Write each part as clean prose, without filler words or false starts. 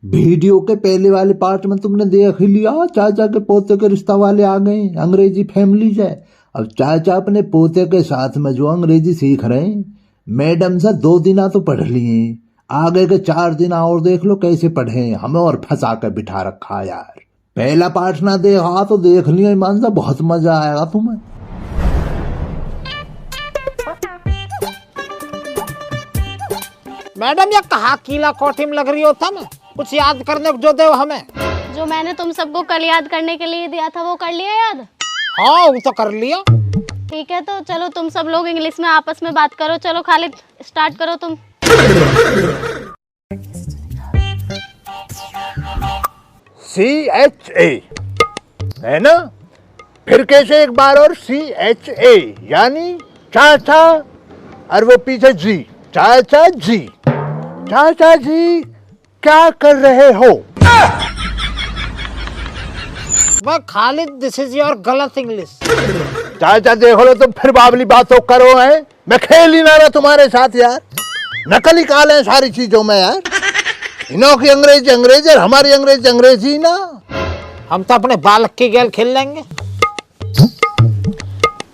Video के पहले वाले पार्ट में तुमने देख ही लिया, चाचा के पोते के रिश्ता वाले आ गए अंग्रेजी फैमिली से। अब चाचा अपने पोते के साथ में जो अंग्रेजी सीख रहे हैं, मैडम से 2 दिन तो पढ़ लिए, आगे के 4 दिन और देख लो कैसे पढ़े, हमें और फंसा के बिठा रखा यार। पहला पार्ट ना देखा तो देख लिया ईमान से, बहुत मजा आएगा तुम्हें। मैडम ये कहा कीला कोठी में लग रही हो था, कुछ याद करने को जो दे हमें। जो मैंने तुम सबको कल याद करने के लिए दिया था वो कर लिया याद? हाँ वो तो कर लिया। ठीक है तो चलो तुम सब लोग इंग्लिश में आपस में बात करो। चलो खालिद स्टार्ट करो तुम। CHA है ना, फिर कैसे एक बार और CHA यानी चाचा, और वो पीछे जी, चाचा जी। चाचा जी क्या कर रहे हो? वह खालिद दिस इज योर गलत इंग्लिश। चाचा देखो लो तुम फिर बाबली बातों करो है, मैं खेल ही ना रहा तुम्हारे साथ यार, नकली काल है सारी चीजों में यार। इनों की अंग्रेजी अंग्रेजी और हमारी अंग्रेजी अंग्रेजी ना। हम तो अपने बालक की गेल खेल लेंगे।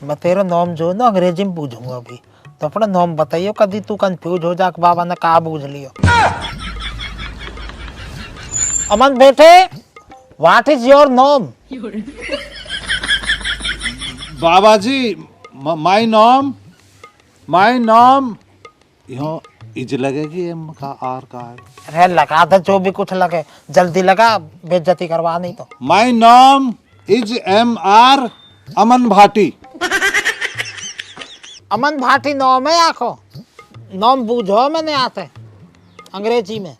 मैं तेरा नाम जो ना अंग्रेजी में पूछूंगा अभी, तो अपना नाम बताइयो, कभी तू कंफ्यूज हो जा बाबा ने कहा पूछ लियो। अमन बेटे व्हाट इज योर नाम? बाबा जी माय नाम यहाँ इज लगेगी एम का आर का है। अरे लगा दे जो भी कुछ लगे, जल्दी लगा, बेइज्जती करवा नहीं तो। माय नाम इज MR अमन भाटी। अमन भाटी नाम है, आखो नाम बूझो मैंने आते अंग्रेजी में।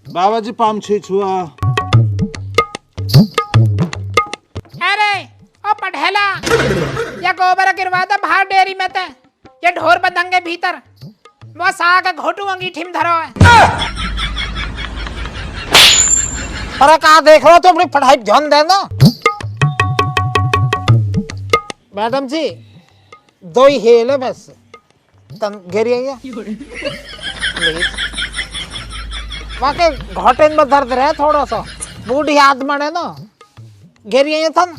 बाबा जी पाम छी छुआ। अरे ओ पढ़ेला या गोबर गिरवा दे बाहर डेयरी में ते, ये ढोर बंधंगे भीतर वो साग घोटू अंगीठी में धरो है। अरे कहाँ देख रहे हो, तो अपनी पढ़ाई ध्यान देना। मैडम जी 2 ही हेल है बस, तन गिरिए वाके घोटे में दर्द रहे थोड़ा सा, बूढ़ी आदमी है ना, गिरिए था ना।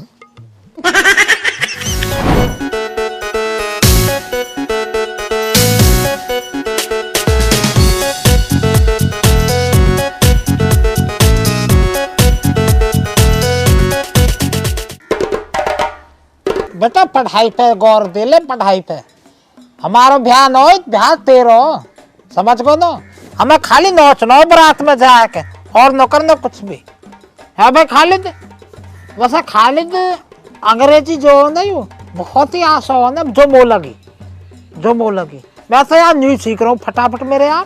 बेटा पढ़ाई पे गौर दे ले, पढ़ाई पे हमारा ध्यान हो, ध्यान तेरो समझ गो ना। हमें खाली नोचना बारात में जाके और न करना कुछ भी है भाई। खालिद वैसे खालिद अंग्रेजी जो नहीं हो बहुत ही आशा हो ना, जो मो लगी वैसे यार न्यू सीख रहा हूँ फटाफट मेरे यार।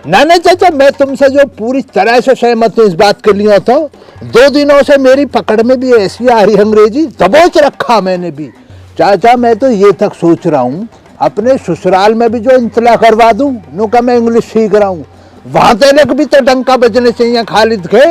ना चाचा, मैं तुमसे जो पूरी तरह से सहमत हूँ इस बात के लिए। तो 2 दिनों से मेरी पकड़ में भी ऐसी आ रही अंग्रेजी, दबोच रखा मैंने भी। चाचा मैं तो ये तक सोच रहा हूँ अपने ससुराल में भी जो इंतला करवा दूं, नो का मैं इंग्लिश सीख रहा हूँ, वहां तक भी तो डंका बजने चाहिए खालिद के।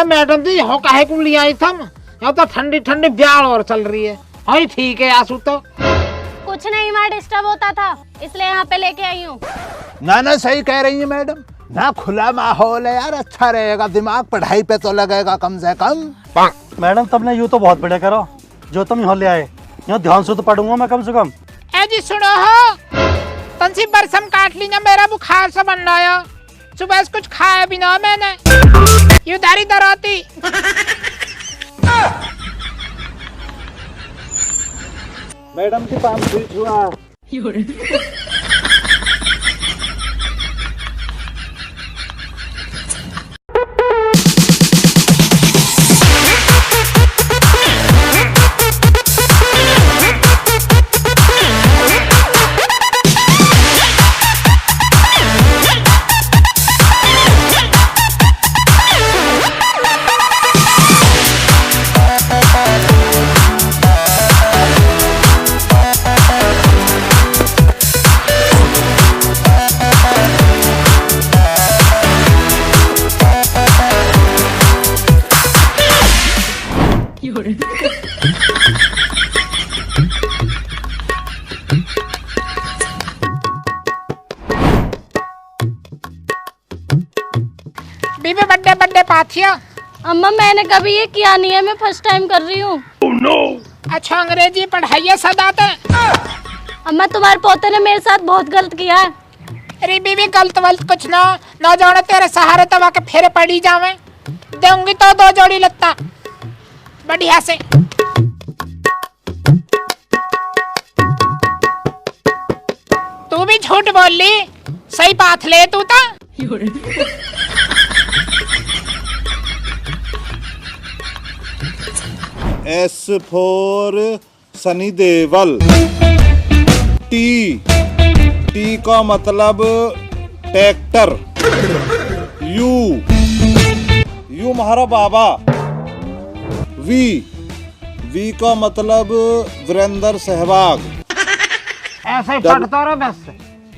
मैडम जी हो काहे को लिया आई थम, यहाँ तो ठंडी ठंडी ब्याह और चल रही है। हाँ ठीक है आंसू तो कुछ नहीं, वहाँ डिस्टर्ब होता था इसलिए यहाँ पे लेके आई हूँ। ना सही कह रही है मैडम, ना खुला माहौल है यार, अच्छा रहेगा, दिमाग पढ़ाई पे तो लगेगा कम से कम। मैडम तुमने यूँ तो बहुत बढ़िया करो जो तुम यहाँ ले आए, यहाँ ध्यान से तो पढ़ूंगा मैं कम से कम। ए जी सुनो हो, तंसी बरसम काट ली ना, मेरा बुखार सा बन रहा है, सुबह से कुछ खाया भी ना मैंने, यूँ दारी दराती। मैडम की पाम छी छुआ। बच्चिया? अम्मा मैंने कभी ये किया नहीं है, मैं फर्स्ट टाइम कर रही हूँ। अच्छा अंग्रेजी पढ़ाइए सदाते। अम्मा तुम्हारे पोते ने मेरे साथ बहुत गलत किया है। अरे बीबी गलत वलत कुछ ना जाने तेरे सहारे तवा के फेरे पड़ी जावे। दूंगी तो 2 जोड़ी लत्ता बढ़िया से। तू भी झूठ बोल ली, सही बात ले तू तो। S for Sunny Deol. T का मतलब ट्रैक्टर। यू महारा बाबा। वी का मतलब वीरेंद्र सहवाग। ऐसे ही पढ़ते रहो बस,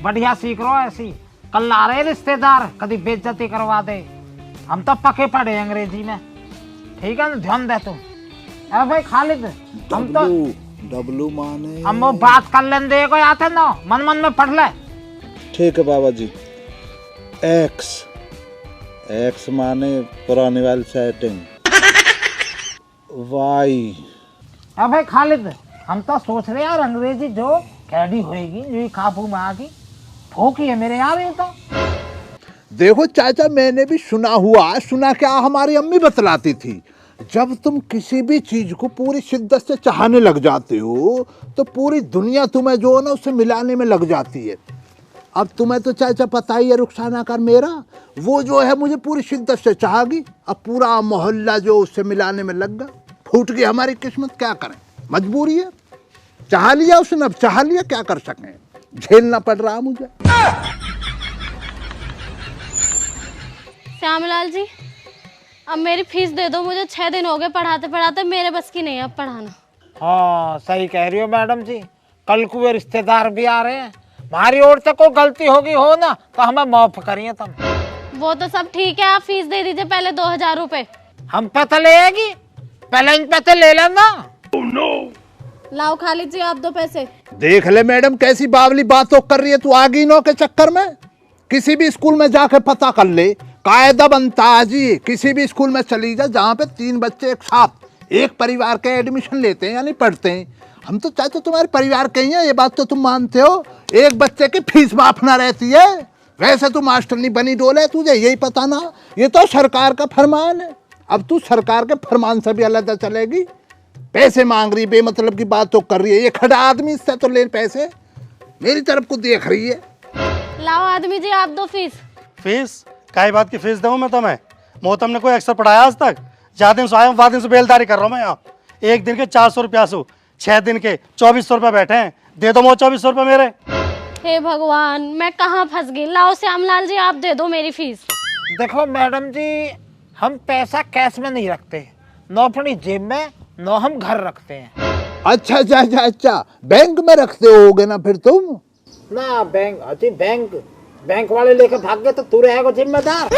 बढ़िया सीख रहो ऐसी। कल आ रहे रिश्तेदार, कभी बेइज्जती करवा दे। हम तो पके पड़े अंग्रेजी में, ठीक है ना, ध्यान दे तू। अरे भाई खालिद, हम तो डब्लू माने हम वो बात कर लेने दे को आते ना, मन मन में पढ़ ले। ठीक है बाबा जी। एक्स माने पुरानी वाली सेटिंग। वाई। अब भाई खालिद, हम तो सोच रहे यार अंग्रेजी जो कैडी होएगी, जो काबू में आ गई ठोकी है मेरे यार ये तो। देखो चाचा, मैंने भी सुना क्या हमारी अम्मी बतलाती थी, जब तुम किसी भी चीज को पूरी शिद्दत से चाहने लग जाते हो तो पूरी दुनिया तुम्हें जो है ना उससे मिलाने में लग जाती है। अब तुम्हें तो चाचा पता ही है रुखसाना कर मेरा, वो जो है मुझे पूरी शिद्दत से चाहेगी, अब पूरा मोहल्ला जो उससे मिलाने में लग गया। फूट गई हमारी किस्मत, क्या करें, मजबूरी है। चाह लिया उसने, अब चाह लिया, क्या कर सकें, झेलना पड़ रहा मुझे। श्यामलाल जी, अब मेरी फीस दे दो, मुझे 6 दिन हो गए पढ़ाते पढ़ाते, मेरे बस की नहीं है अब पढ़ाना। हाँ सही कह रही हो मैडम जी, कल को वे रिश्तेदार भी आ रहे हैं, हमारी ओर से कोई गलती होगी हो ना तो हमें माफ करिए तुम। वो तो सब ठीक है, आप फीस दे दीजिए पहले 2000 रुपए। हम पे तो लेगी, पहले इन पे तो ले लेना। लाओ खालिद जी, आप दो पैसे। देख ले मैडम कैसी बावली बातों कर रही है तू, आगी नो के चक्कर में। किसी भी स्कूल में जाके पता कर ले, कायदा बनता है जी, किसी भी स्कूल में चली जा जहाँ पे 3 बच्चे एक साथ एक परिवार के एडमिशन लेते हैं यानी पढ़ते हैं। हम तो चाहते तुम्हारे परिवार के ही हैं, ये बात तो तुम मानते हो। एक बच्चे की फीस माफ ना रहती है, वैसे तू मास्टर नहीं बनी डोले, तुझे यही पता ना, ये तो सरकार का फरमान है। अब तू सरकार के फरमान से भी अलग चलेगी, पैसे मांग रही, बेमतलब की बात तो कर रही है। ये खड़ा आदमी इससे तो ले पैसे, मेरी तरफ को देख रही है। लाओ आदमी जी, आप दो फीस। फीस काई बात की फीस दूँ मैं तुम्हें? मोहतम ने कोई अक्सर पढ़ाया आज तक? 4 दिन से आया हूँ, 5 दिन से बेलदारी कर रहा हूँ मैं यहाँ। 1 दिन के 400 रुपया सु, 6 दिन के 2400 रुपये बैठे हैं, दे दो 2400 रुपये मेरे। हे भगवान, मैं कहाँ फंस गई। लाओ श्यामलाल जी, आप दे दो मेरी फीस। देखो मैडम जी, हम पैसा कैश में नहीं रखते, न अपनी जेब में, न हम घर रखते हैं। अच्छा, बैंक में रखते होगे ना फिर तुम? ना बैंक, अजी बैंक वाले लेकर भाग गए तो तू रहेगा जिम्मेदार।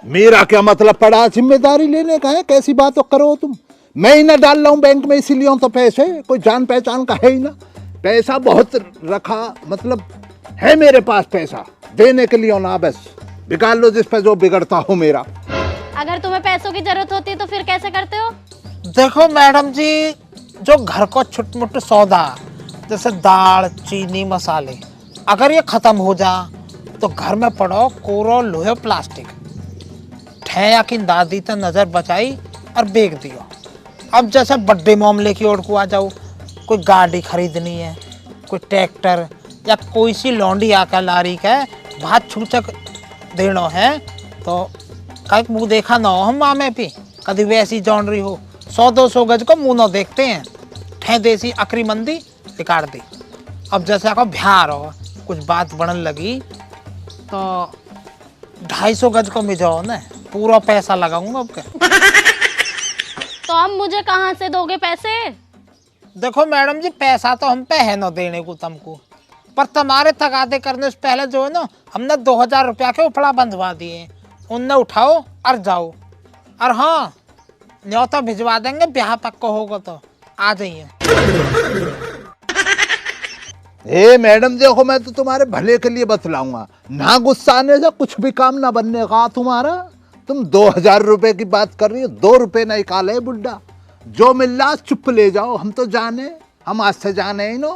मेरा क्या मतलब पड़ा जिम्मेदारी लेने का है, कैसी बात तो करो तुम। मैं ही ना डाल रहा हूँ बैंक में, इसीलिए तो पैसे कोई जान पहचान का है ही ना। पैसा बहुत रखा, मतलब है मेरे पास पैसा देने के लिए ना, बस बिगाड़ लो जिस पे जो बिगड़ता हो मेरा। अगर तुम्हें पैसों की जरूरत होती है तो फिर कैसे करते हो? देखो मैडम जी, जो घर को छोटे मोटे सौदा जैसे दाल चीनी मसाले, अगर ये खत्म हो जा तो घर में पड़ो कोरो लोहे प्लास्टिक, ठैया की दादी तो नजर बचाई और बेच दियो। अब जैसे बर्थडे मामले की ओर को आ जाओ, कोई गाड़ी खरीदनी है, कोई ट्रैक्टर या कोई सी लौंडी आकर लारी का भात छूचक देना है तो कहीं मुँह देखा ना हो हम मामे भी, कभी वैसी जॉनरी हो 100-200 गज को मुँह न देखते हैं, ठे देसी अकरी मंदी निकाल दी। अब जैसे आपको बिहार हो, कुछ बात बनने लगी तो 250 गज को मिजाओ ना, पूरा पैसा लगाऊंगा आपके। तो अब मुझे कहाँ से दोगे पैसे? देखो मैडम जी, पैसा तो हम पे है ना देने को तुमको, पर तुम्हारे तगादे करने से पहले जो है ना, हमने 2000 रुपया के उपड़ा बंधवा दिए, उनने उठाओ और जाओ। और हाँ, न्योता भिजवा देंगे, ब्याह पक्का होगा तो आ जाइए। ए मैडम देखो, मैं तो तुम्हारे भले के लिए बतलाऊंगा ना, गुस्सा आने से कुछ भी काम ना बनने का तुम्हारा। तुम 2000 रुपए की बात कर रही हो, 2 रुपए नहीं काले बुड्ढा, जो मिल रहा चुप ले जाओ, हम तो जाने, हम आज से जाने ही नो।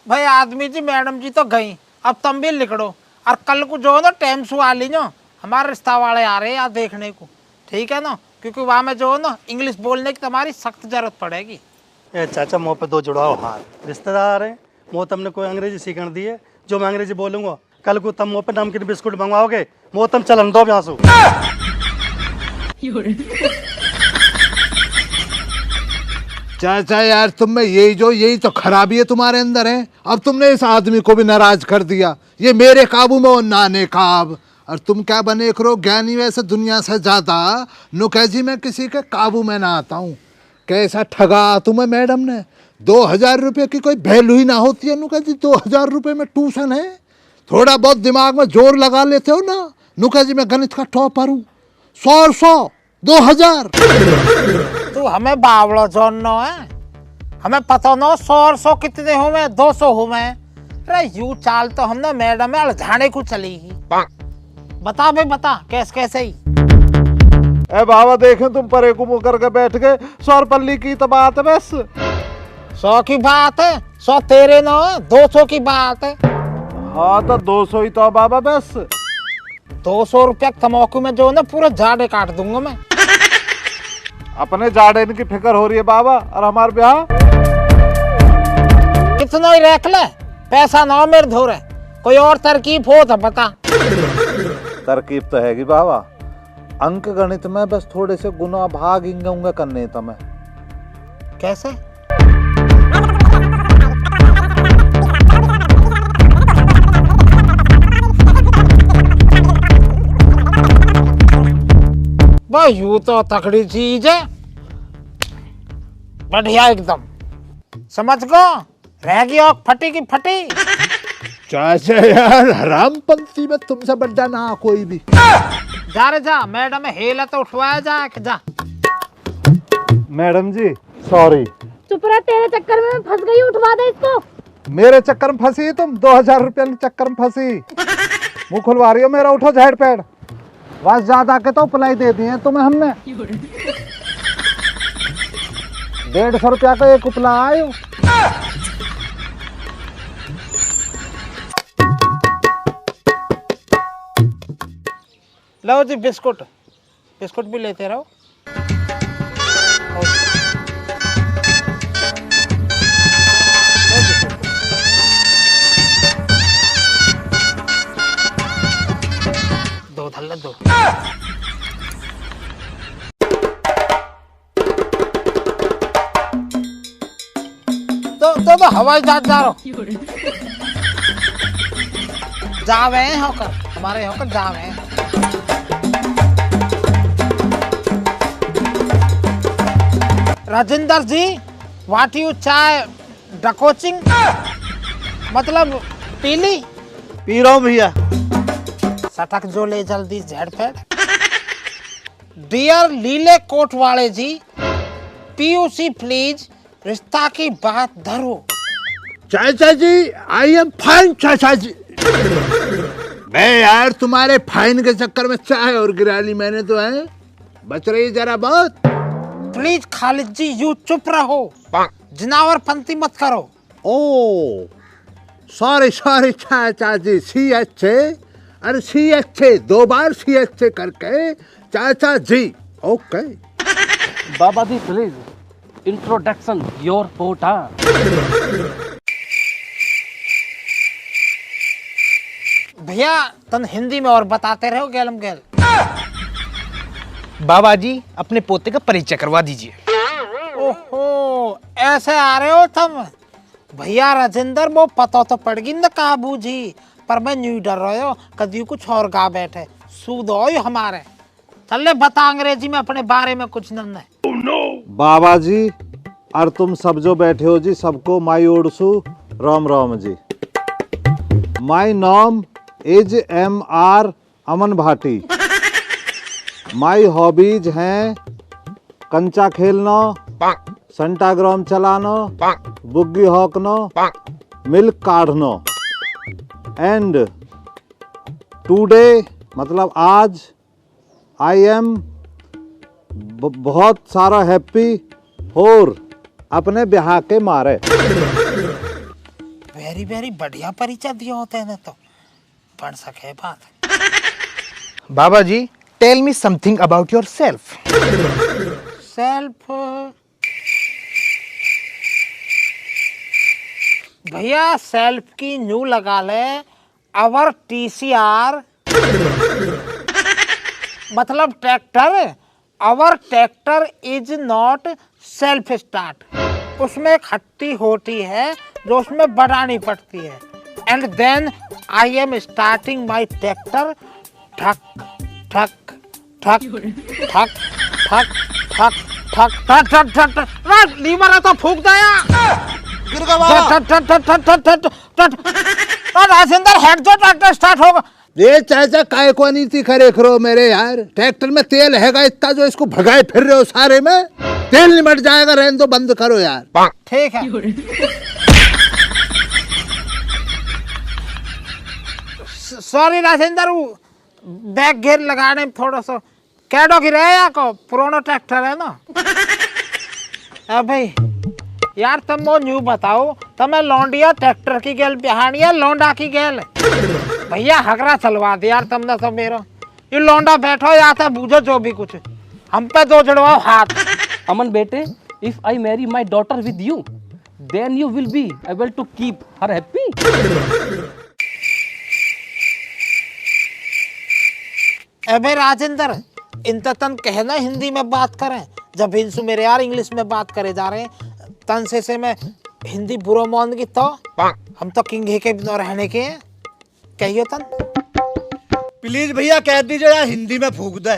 भाई आदमी जी मैडम जी तो गई, अब तुम भी निकलो और कल को जो है ना टाइम से आ ली ना, हमारे रिश्ता वाले आ रहे हैं यहाँ देखने को, ठीक है ना, क्योंकि वहाँ में जो है ना इंग्लिश बोलने की तुम्हारी सख्त जरूरत पड़ेगी। ए चाचा मुँह पे 2 जुड़ाओ हाथ, रिश्तेदार है, मुँह तुमने कोई अंग्रेजी सीखण दी है जो मैं अंग्रेजी बोलूँगा, कल को तुम मुँह पे नमकीन बिस्कुट मंगवाओगे, मुँह तुम चलन दो यहाँ से। चाचा यार तुम में यही तो खराबी है तुम्हारे अंदर है। अब तुमने इस आदमी को भी नाराज कर दिया, ये मेरे काबू में और नाने काब, और तुम क्या बने करो ज्ञानी, वैसे दुनिया से ज्यादा नुकैजी में किसी के काबू में ना आता हूँ। कैसा ठगा तुम्हें मैडम ने, 2000 रुपये की कोई वैल्यू ही ना होती है नुकैजी, 2000 रुपये में ट्यूशन है, थोड़ा बहुत दिमाग में जोर लगा लेते हो ना। नुकैजी में गणित का टॉपर हूँ, 100 2000। तू हमें बावड़ो जानना है, हमें पता ना 100 कितने हो मैं 200 हो मैं। अरे यू चाल तो हमने मैडम में अड़झाने को चलेगी। बता भाई बता कैसे ही। ए बाबा देखें तुम परे को मुँह करके बैठ गए, 100 पल्ली की तो बात है बस। 100 की बात है, 100 तेरे ना है, 200 की बात है। हाँ तो 200 ही तो बाबा बस। 200 रुपया तम्बाकू में जो है ना पूरा झाड़े काट दूंगा मैं। अपने जाड़े की फिक्र हो रही है बाबा, और हमारे ब्याह कितना ही रख ले, पैसा ना मेरे धोरे, कोई और तरकीब हो तो बता। तरकीब तो हैगी बाबा, अंक गणित में बस थोड़े से गुना भाग इंगा करने तो मैं। कैसे? भाई यू तो तकड़ी चीज है, बढ़िया एकदम, समझ गो, रह गई आँख फटी की फटी। चाचा यार हरामपंथी में तुमसे बढ़ जाना कोई भी। जा रे जा, मैडम हेला तो उठवाया जा। मैडम जी सॉरी। चुप रह, तेरे चक्कर में मैं फंस गई, उठवा दे इसको। मेरे चक्कर में फंसी तुम, 2000 रुपये के चक्कर में फंसी, मुंह खुलवा रही हो मेरा, उठो झाड़ पेड़, बस ज्यादा के तो पलाई दे दिए तुम्हें हमने। 150 रुपया का एक उपला आयो। लो जी बिस्कुट भी लेते रहो। दो थल्ले दो। तो हवाई जहाज जा रहा जावे होकर, हमारे होकर जावे। राजेंद्र जी, व्हाट यू चाय डकोचिंग, मतलब पीली पी रहा हूँ भैया। सटक जो ले जल्दी झड़फेड़। डियर लीले कोट वाले जी, पीयूसी प्लीज, रिश्ता की बात धरो। चाचा जी आई एम फाइन चाचा जी। मैं यार तुम्हारे फाइन के चक्कर में चाय और गिरा ली मैंने तो है, बच रही जरा बहुत। प्लीज खालिद जी यू चुप रहो, जनावर पंती मत करो। ओ सॉरी चाचा जी, CH, अरे CH 2 बार CH करके चाचा जी। ओके बाबा जी प्लीज इंट्रोडक्शन योर पोटा। भैया तुम हिंदी में और बताते रहो गैलम गैल। बाबा जी अपने पोते का परिचय करवा दीजिए। ओहो ऐसे आ रहे हो तुम भैया। राजेंद्र वो पता तो पड़ गई न काबू जी, पर मैं न्यू डर रहे हो कभी कुछ और गा बैठे सूद हो हमारे। चल बता अंग्रेजी में अपने बारे में कुछ न है। बाबा जी और तुम सब जो बैठे हो जी, सबको माई ओडसू राम राम जी। माई नाम is MR Aman Bhati. My hobbies हैं कंचा खेलना, संटाग्राम चलाना, बुग्गी हॉकना, मिल्क काढ़नो एंड टुडे मतलब आज आई एम बहुत सारा हैप्पी और अपने ब्याह के मारे। वेरी वेरी बढ़िया परिचय दिया होते हैं तो पढ़ सके बात। बाबा जी, tell me something about yourself. Self भैया सेल्फ की न्यू लगा ले, अवर TCR मतलब tractor, our tractor is not self start. उसमें एक हट्टी होती है जो उसमें बढ़ानी पड़ती है। And then I am starting my tractor, ठक ठक ठक ठक ठक ठक ठक ठक ठक ठक ठक। लीवर है तो फूक दया। राजेंद्र हेड जो ट्रैक्टर स्टार्ट होगा। ये चाचा काय को नीति करे करो मेरे यार, ट्रैक्टर में तेल हैगा इतना जो इसको भगाए फिर रहे हो सारे में, तेल निमट जाएगा, रहने दो, बंद करो यार। ठीक है। सॉरी राजेंद्र, बैक गियर लगाने में थोड़ा सा कैडो की रहे या को पुराना ट्रैक्टर है ना। अब भाई यार तुम वो न्यू बताओ, तुम्हें लौंडिया ट्रैक्टर की गेल बिहानी है लौंडा की गेल? भैया हगरा चलवा दे यार तुमने तो मेरा। ये लौंडा बैठो या तो बूझो जो भी कुछ, हम पे दो जड़वाओ हाथ। अमन बेटे, if I marry my daughter with you, then you will be able to keep her happy. अबे राजेंद्र, इनता तन कहना हिंदी में बात करें, जब इनसे मेरे यार इंग्लिश में बात करे जा रहे हैं तन से मैं हिंदी बुरा मान की तो हम तो किंग ही के बिना रहने के हैं। कहियो तन प्लीज भैया कह दीजिए यार हिंदी में फूक दे।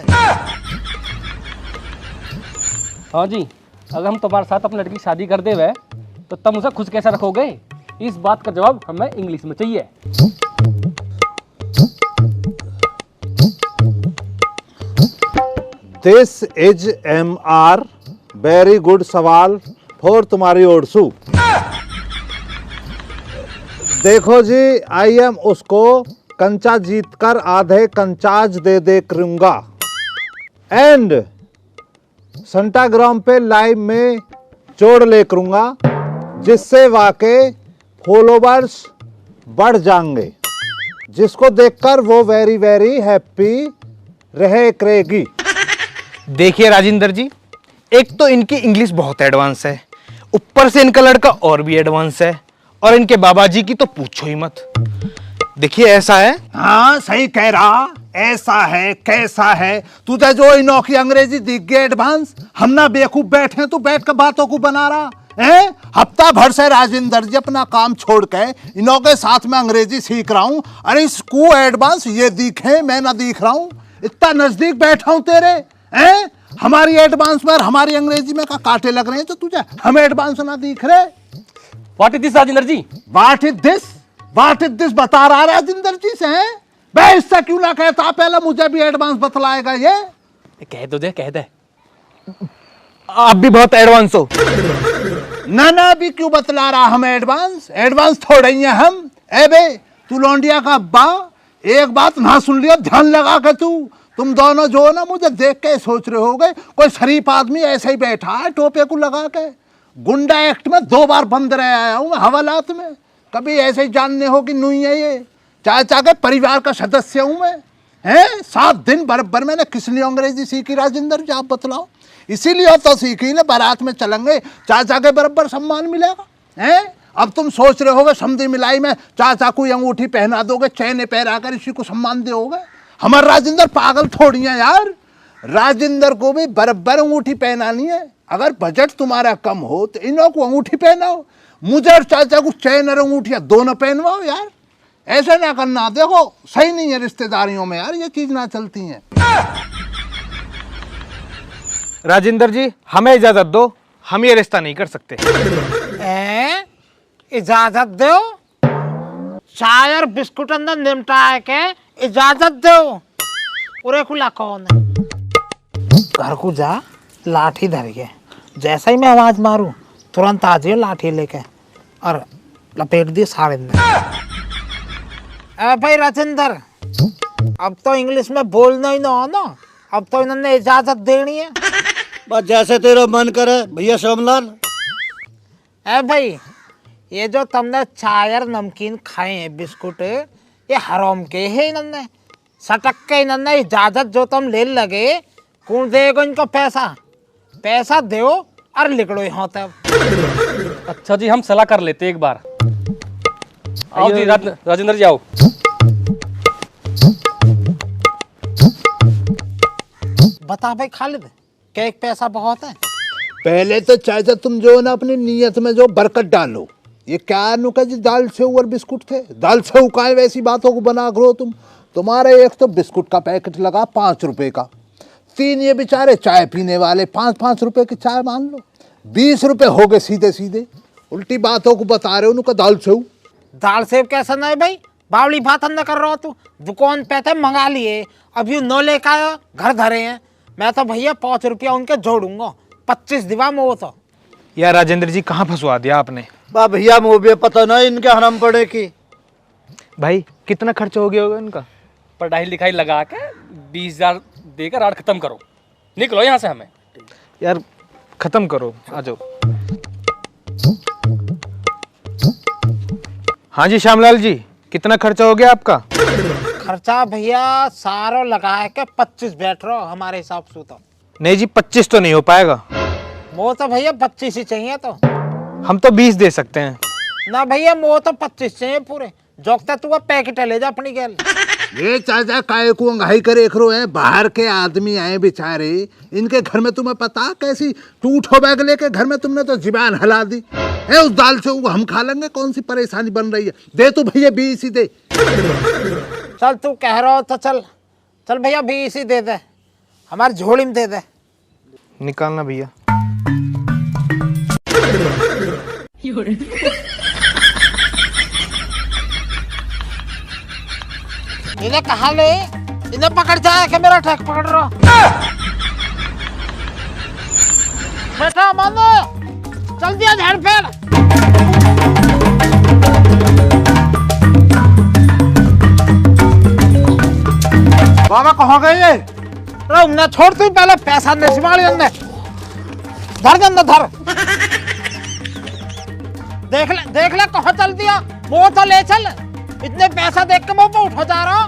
हाँ जी, अगर हम तुम्हारे साथ अपनी लड़की की शादी कर दे वह तो तुम उसे खुश कैसे रखोगे? इस बात का जवाब हमें इंग्लिश में चाहिए। This is MR very good सवाल फॉर तुम्हारी ओर सु। देखो जी, आई एम उसको कंचा जीतकर आधे कंचाज दे करूंगा एंड संटाग्राम पे लाइव में जोड़ ले करूंगा, जिससे वाकई फॉलोवर्स बढ़ जाएंगे, जिसको देखकर वो वेरी वेरी हैप्पी रहे करेगी। देखिए राजेंद्र जी, एक तो इनकी इंग्लिश बहुत एडवांस है, ऊपर से इनका लड़का और भी एडवांस है, और इनके बाबा जी की तो पूछो ही मत। देखिए ऐसा है। हाँ सही कह रहा, ऐसा है कैसा है, तुझे जो इनोखी अंग्रेजी दिख गई एडवांस, हम ना बेवकूफ बैठे तू बैठ कर बातों को बना रहा है। हफ्ता भर से राजेंद्र जी अपना काम छोड़ के इनों के साथ में अंग्रेजी सीख रहा हूँ। अरे इसको एडवांस ये दिखे, मैं ना दिख रहा हूँ, इतना नजदीक बैठा हूँ तेरे हैं। हमारी एडवांस में हमारी अंग्रेजी में का कांटे लग रहे हैं तो तुझे हम एडवांस ना दिख रहे। What is this Rajendra ji? What is this? What is this बता रहा राजेंद्र जी से हैं? मैं इससे क्यों ना कहता, पहले मुझे भी एडवांस बतलाएगा ये। कह दो दे, कह दे। आप भी बहुत एडवांस हो। ना भी क्यों बतला रहा हमें एडवांस? एडवांस थोड़े ही हैं हम। ए बे तू लौंडिया का अब्बा, एक बात ना सुन लियो, ध्यान लगा के तुम दोनों जो ना मुझे देख के सोच रहे होगे कोई शरीफ आदमी ऐसे ही बैठा है टोपे को लगा के। गुंडा एक्ट में 2 बार बंद रह आया हूँ मैं हवालात में, कभी ऐसे ही जानने हो कि नहीं है ये चाचा के परिवार का सदस्य हूँ मैं। हैं 7 दिन बराबर मैंने किस लिए अंग्रेजी सीखी राजेंद्र जी आप बतलाओ? इसीलिए तो सीखी ना, बारात में चलेंगे चाचा के बराबर सम्मान मिलेगा। हैं अब तुम सोच रहे होगे समझी मिलाई में चाचा को अंगूठी पहना दोगे, चैने पहना कर इसी को सम्मान दोगे। हमारा राजेंद्र पागल थोड़ी है यार, राजेंद्र को भी बराबर अंगूठी पहनानी है। अगर बजट तुम्हारा कम हो तो इन्हों को अंगूठी पहनाओ, मुझे और चाचा को चैन और अंगूठियां दोनों पहनवाओ यार। ऐसे ना करना, देखो सही नहीं है रिश्तेदारियों में यार, ये चीज ना चलती है। राजेंद्र जी हमें इजाजत दो, हम ये रिश्ता नहीं कर सकते। इजाजत दो? चाय और बिस्कुट अंदर निमटा के इजाजत दो? पूरे खुला कौन है? घर को जा, लाठी धर के, जैसा ही मैं आवाज मारूं तुरंत आ जाइए लाठी लेके और लपेट दिए सारे में। भाई राजेंद्र, अब तो इंग्लिश में बोलना ही ना हो ना, अब तो इन्होंने इजाजत देनी है। बस जैसे तेरा मन करे भैया श्यामलाल। भाई ये जो तुमने चाय और नमकीन खाए हैं बिस्कुट, ये हराम के है। इन्होंने सटक के इन्होंने इजाजत जो तुम ले लगे, कौन देगा इनको पैसा? पैसा दो और लिखड़ो यहाँ तक। अच्छा जी, हम सलाह कर लेते एक बार। आओ जी राजेंद्र जी, आओ। बता भाई खालिद, क्या एक पैसा बहुत है? पहले तो चाचा तुम जो है ना अपनी नीयत में जो बरकत डालो। ये क्या अनुका जी दाल से ऊपर बिस्कुट थे, दाल से उकाए वैसी बातों को बना करो तुम। तुम्हारे एक तो बिस्कुट का पैकेट लगा 5 रुपए का, 3 ये बेचारे चाय पीने वाले 5-5 रुपए की चाय मान लो, 20 रुपए हो गए सीधे सीधे। उल्टी बातों को बता रहे हो उनका दाल सेव। दाल सेव कैसा नहीं भाई, बावली बात अंदर कर रहा हो तू। दुकान पे थे मंगा लिए, अभी नो लेकर आया, घर धरे हैं। मैं तो भैया 5 रुपया उनके जोड़ूंगा, 25 दिवा में वो तो। यार राजेंद्र जी, कहाँ फंसवा दिया आपने? बा भैया मुझे पता नहीं इनके हराम पड़े की। भाई कितना खर्चा हो गया होगा इनका? पढ़ाई लिखाई लगा के 20,000 देकर आर्ट खत्म करो, निकलो यहाँ से। हमें यार खत्म करो, आ जाओ। हाँ जी श्यामलाल जी, कितना खर्चा हो गया आपका? खर्चा भैया सारो लगा के 25 बैठ रहो हमारे हिसाब से तो। नहीं जी, 25 तो नहीं हो पाएगा। वो तो भैया 25 ही चाहिए तो। हम तो 20 दे सकते हैं। ना भैया वो तो 25 चाहिए पूरे। जोकता तू पैकेट ले जा अपनी गैल। ये चाचा काय को अंगाई करे एकरो है, बाहर के आदमी आए बेचारे, इनके घर में तुम्हें पता कैसी टूटो बैग लेके घर में तुमने तो जीबान हिला दी है। उस दाल से वो हम खा लेंगे, कौन सी परेशानी बन रही है? दे तू भैया 20 ही दे। चल तू कह रहा हो तो चल चल भैया 20 ही दे दे, हमारी झोली में दे दे। निकालना भैया। इन्हें कहा ले, इन्हें पकड़ जाए कि मेरा ठेक पकड़ रहा। बेटा मानो, चल दिया झाड़ फेर। बाबा कहाँ गए ये? उन्हें छोड़ तू, पहले पैसा नहीं संभाली अंदर धर दे, अंदर धर। देख ले कहाँ चल दिया। वो तो ले चल, इतने पैसा देख के मुंह पे उठा जा रहा।